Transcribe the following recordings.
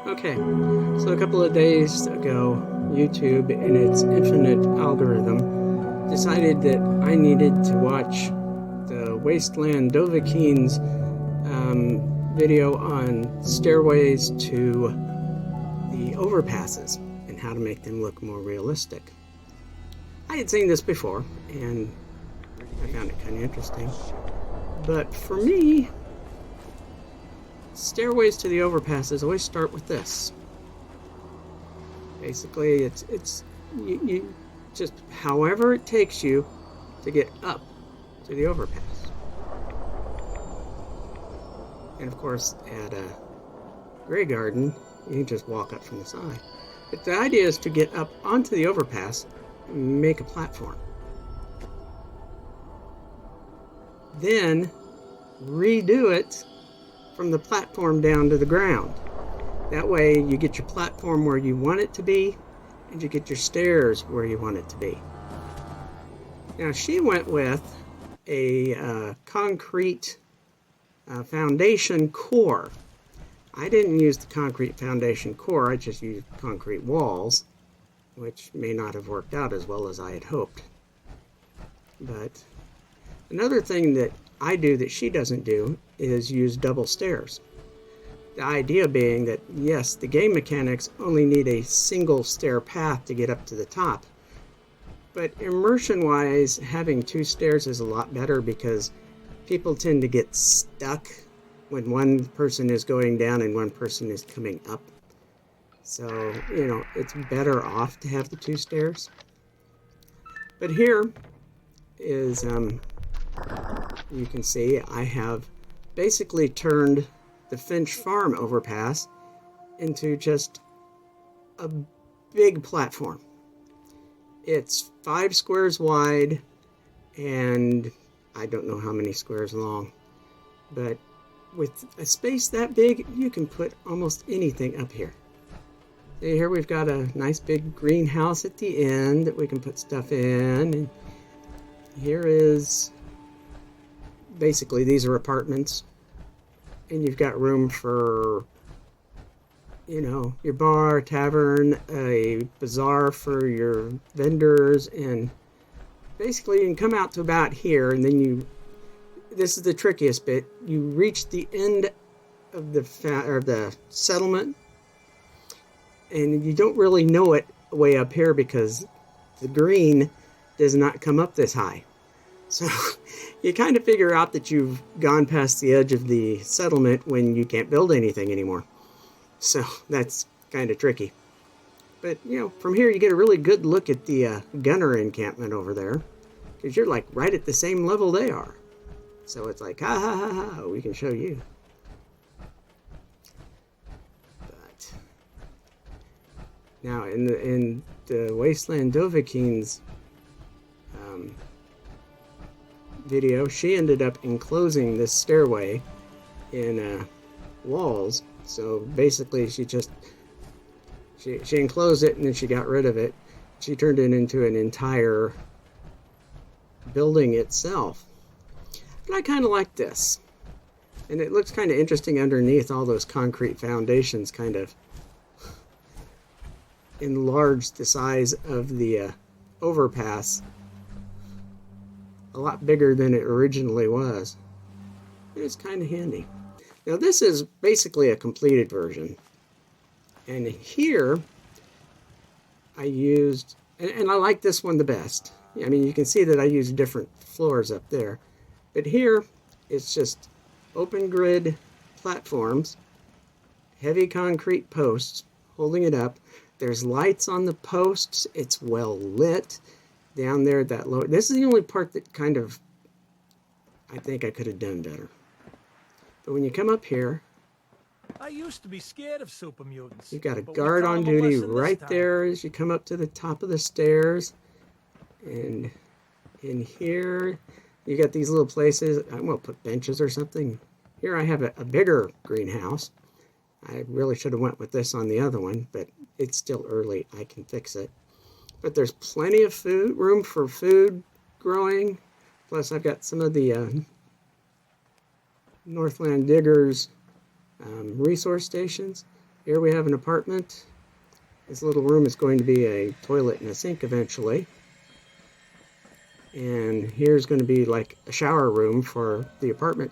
Okay, so a couple of days ago, YouTube, in its infinite algorithm, decided that I needed to watch the Wasteland Dovahkiin's video on stairways to the overpasses and how to make them look more realistic. I had seen this before, and I found it kind of interesting. But for me, stairways to the overpasses always start with this. Basically, it's you just however it takes you to get up to the overpass. And of course, at a Grey Garden, you can just walk up from the side. But the idea is to get up onto the overpass and make a platform. Then redo it from the platform down to the ground. That way you get your platform where you want it to be, and you get your stairs where you want it to be. Now she went with a concrete foundation core. I didn't use the concrete foundation core, I just used concrete walls, which may not have worked out as well as I had hoped. But another thing that I do that she doesn't do is use double stairs. The idea being that, yes, the game mechanics only need a single stair path to get up to the top. But immersion-wise, having two stairs is a lot better because people tend to get stuck when one person is going down and one person is coming up. So, it's better off to have the two stairs. But here is, you can see I have basically turned the Finch Farm overpass into just a big platform. It's 5 squares wide and I don't know how many squares long, but with a space that big, you can put almost anything up here. See, here we've got a nice big greenhouse at the end that we can put stuff in, and here is basically, these are apartments, and you've got room for, your bar, tavern, a bazaar for your vendors, and basically you can come out to about here, and then this is the trickiest bit, you reach the end of the settlement, and you don't really know it way up here because the green does not come up this high. So you kind of figure out that you've gone past the edge of the settlement when you can't build anything anymore. So that's kind of tricky. But, from here you get a really good look at the gunner encampment over there, because you're like right at the same level they are. So it's like, ha ha ha ha, we can show you. But now in the Wasteland Dovahkiin's video, she ended up enclosing this stairway in walls. So basically she enclosed it and then she got rid of it. She turned it into an entire building itself. But I kind of like this, and it looks kind of interesting underneath. All those concrete foundations kind of enlarged the size of the overpass a lot bigger than it originally was. It's kind of handy. Now this is basically a completed version, and here I used, and I like this one the best. I mean, you can see that I used different floors up there, but here it's just open grid platforms, heavy concrete posts holding it up. There's lights on the posts. It's well lit. Down there, that low. This is the only part that kind of, I think I could have done better. But when you come up here, I used to be scared of super mutants. You've got a guard on duty right there as you come up to the top of the stairs. And in here, you got these little places. I'm going to put benches or something. Here I have a bigger greenhouse. I really should have went with this on the other one, but it's still early. I can fix it. But there's plenty of room for food growing. Plus, I've got some of the Northland Diggers resource stations. Here we have an apartment. This little room is going to be a toilet and a sink eventually. And here's going to be like a shower room for the apartment.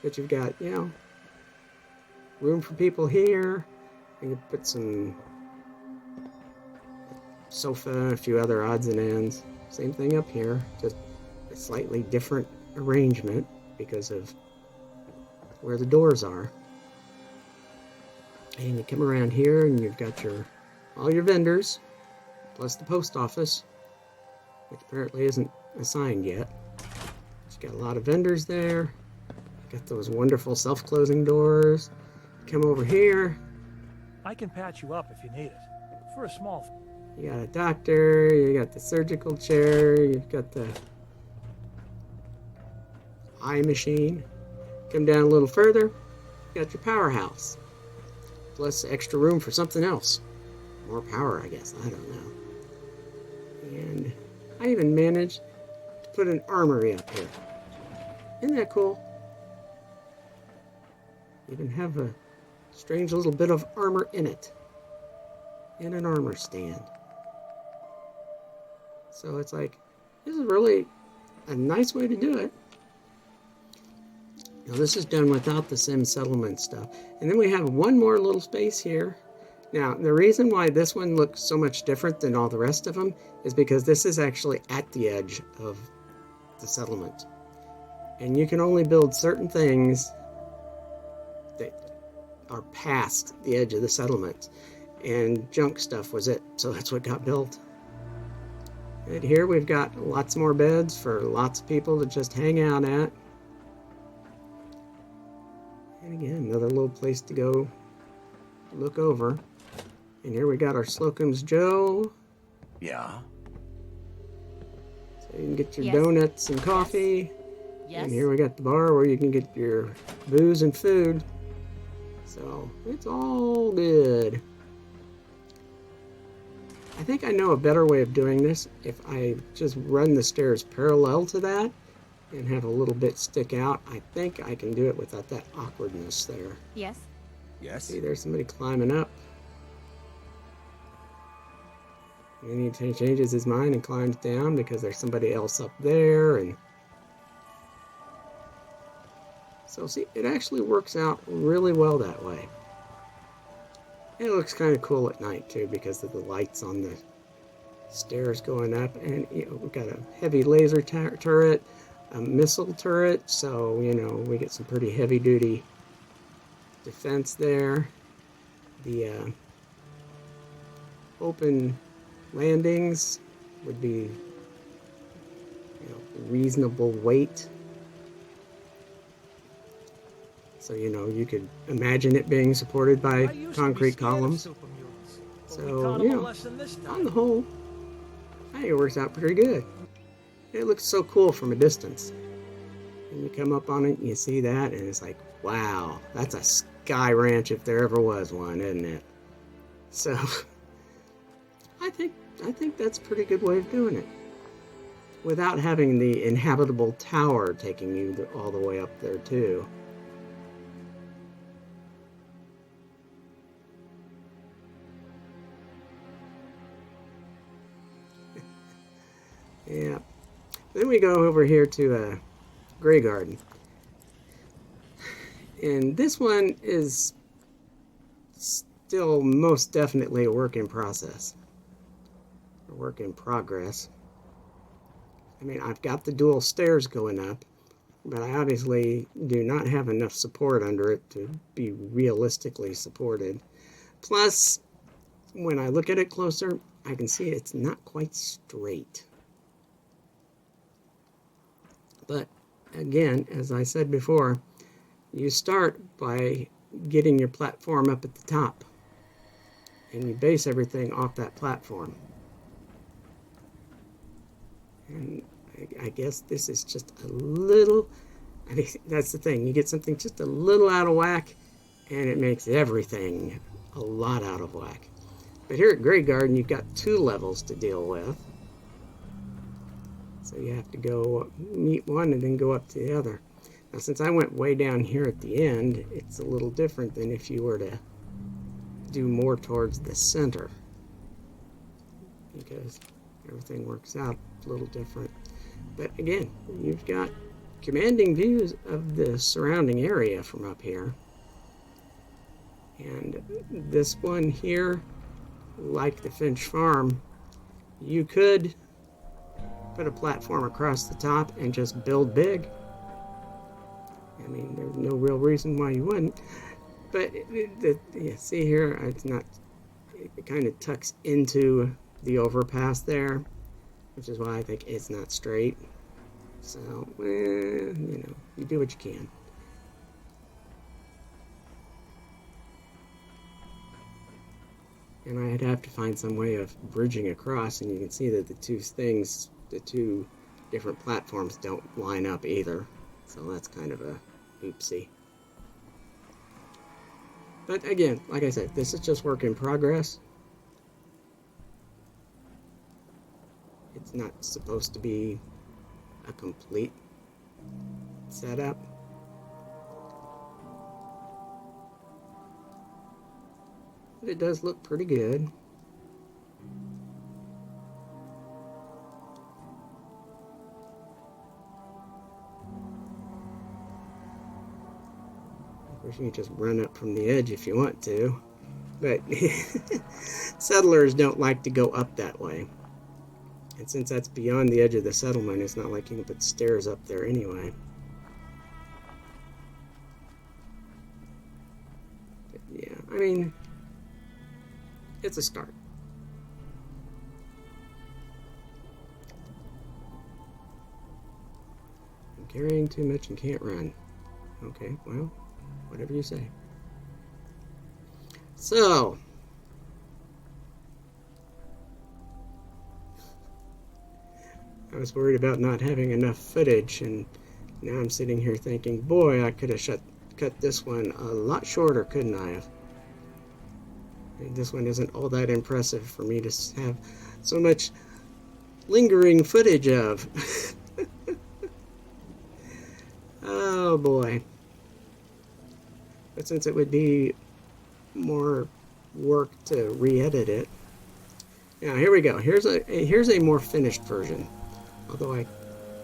But you've got, you know, room for people here. You can put some sofa, a few other odds and ends. Same thing up here, just a slightly different arrangement because of where the doors are. And you come around here and you've got all your vendors, plus the post office, which apparently isn't assigned yet. You've got a lot of vendors there. Got those wonderful self-closing doors. Come over here. I can patch you up if you need it. For a small... You got a doctor, you got the surgical chair, you've got the eye machine. Come down a little further, you got your powerhouse. Plus extra room for something else. More power, I guess, I don't know. And I even managed to put an armory up here. Isn't that cool? Even have a strange little bit of armor in it. In an armor stand. So it's like, this is really a nice way to do it. Now this is done without the sim settlement stuff. And then we have one more little space here. Now the reason why this one looks so much different than all the rest of them is because this is actually at the edge of the settlement. And you can only build certain things that are past the edge of the settlement. And junk stuff was it, so that's what got built. And here we've got lots more beds for lots of people to just hang out at. And again, another little place to go look over. And here we got our Slocum's Joe. Yeah. So you can get your Yes. donuts and coffee. Yes. And here we got the bar where you can get your booze and food. So it's all good. I think I know a better way of doing this if I just run the stairs parallel to that and have a little bit stick out. I think I can do it without that awkwardness there. Yes. Yes. See, there's somebody climbing up. And then he changes his mind and climbs down because there's somebody else up there. And so see, it actually works out really well that way. It looks kind of cool at night too because of the lights on the stairs going up, and you know, we've got a heavy laser turret, a missile turret, so you know we get some pretty heavy duty defense there. The open landings would be, you know, reasonable weight. So, you know, you could imagine it being supported by concrete columns. So, you know, on the whole, I think it works out pretty good. It looks so cool from a distance. And you come up on it and you see that, and it's like, wow, that's a sky ranch if there ever was one, isn't it? So, I think that's a pretty good way of doing it. Without having the inhabitable tower taking you all the way up there, too. Yeah. Then we go over here to Grey Garden. And this one is still most definitely a work in process. A work in progress. I mean, I've got the dual stairs going up, but I obviously do not have enough support under it to be realistically supported. Plus, when I look at it closer, I can see it's not quite straight. But again, as I said before, you start by getting your platform up at the top, and you base everything off that platform. And I guess this is just a little, I mean, that's the thing, you get something just a little out of whack, and it makes everything a lot out of whack. But here at Grey Garden, you've got 2 levels to deal with. So you have to go meet one and then go up to the other. Now, since I went way down here at the end, it's a little different than if you were to do more towards the center, because everything works out a little different. But again, you've got commanding views of the surrounding area from up here. And this one here, like the Finch Farm, you could put a platform across the top and just build big. I mean, there's no real reason why you wouldn't. But yeah, see here, it's not. It kind of tucks into the overpass there, which is why I think it's not straight. So, you know, you do what you can. And I'd have to find some way of bridging across, and you can see that the two different platforms don't line up either. So that's kind of a oopsie. But again, like I said, this is just work in progress. It's not supposed to be a complete setup. But it does look pretty good. Of course, you can just run up from the edge if you want to, but settlers don't like to go up that way. And since that's beyond the edge of the settlement, it's not like you can put stairs up there anyway. But yeah, I mean, it's a start. I'm carrying too much and can't run. Okay, well, whatever you say. So, I was worried about not having enough footage, and now I'm sitting here thinking, boy, I could have cut this one a lot shorter, couldn't I have? And this one isn't all that impressive for me to have so much lingering footage of. Oh boy. But since it would be more work to re-edit it. Now here we go. Here's a more finished version. Although I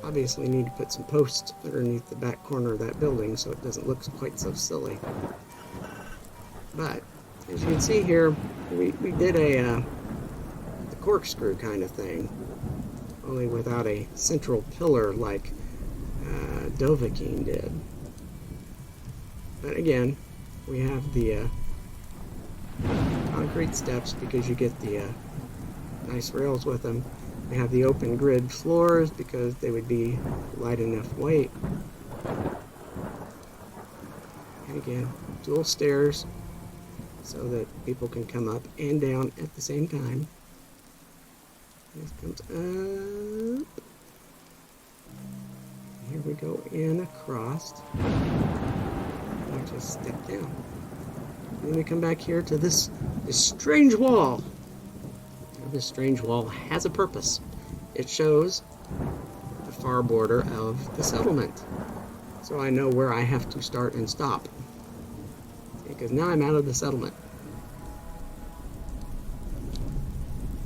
obviously need to put some posts underneath the back corner of that building so it doesn't look quite so silly. But as you can see here, we did the corkscrew kind of thing, only without a central pillar like Dovahkiin did. But again, we have the concrete steps because you get the nice rails with them. We have the open grid floors because they would be light enough weight. And again, dual stairs so that people can come up and down at the same time. This comes up. Here we go in across. I just step down. And then we come back here to this strange wall. Now, this strange wall has a purpose. It shows the far border of the settlement. So I know where I have to start and stop. Because now I'm out of the settlement.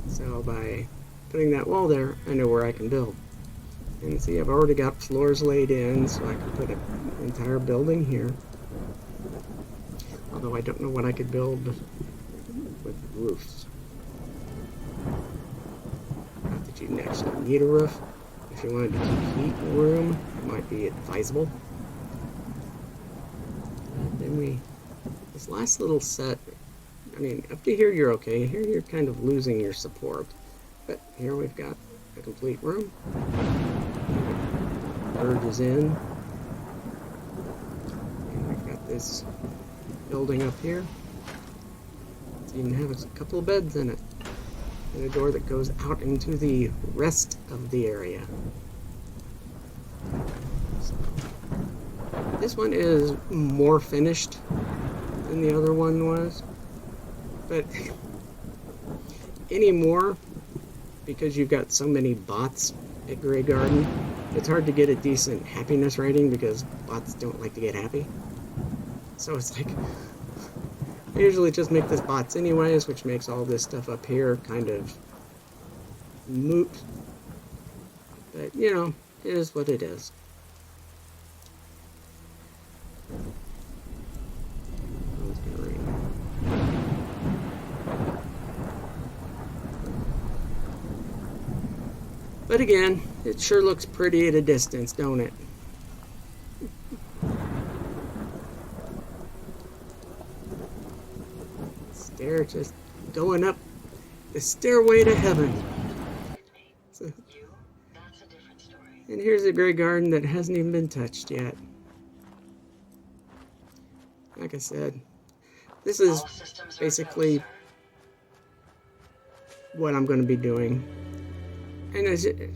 So by putting that wall there, I know where I can build. And see, I've already got floors laid in, so I can put an entire building here. Although I don't know what I could build with roofs. Not that you'd actually need a roof. If you wanted to keep heat in the room, it might be advisable. Then this last little set, I mean, up to here you're okay. Here you're kind of losing your support. But here we've got a complete room. Bird is in. And we've got this building up here. It even has a couple of beds in it. And a door that goes out into the rest of the area. So, this one is more finished than the other one was. But Anymore, because you've got so many bots at Grey Garden, it's hard to get a decent happiness rating because bots don't like to get happy. So it's like, I usually just make this bots anyways, which makes all this stuff up here kind of moot. But, you know, it is what it is. It's gonna rain. But again, it sure looks pretty at a distance, don't it? Stair just going up the stairway to heaven. So, and here's a Grey Garden that hasn't even been touched yet. Like I said, this is basically what I'm going to be doing. And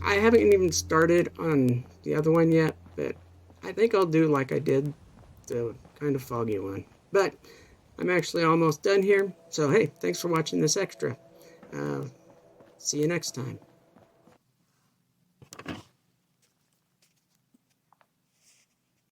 I haven't even started on the other one yet, but I think I'll do like I did the kind of foggy one. But I'm actually almost done here. So hey, thanks for watching this extra. See you next time.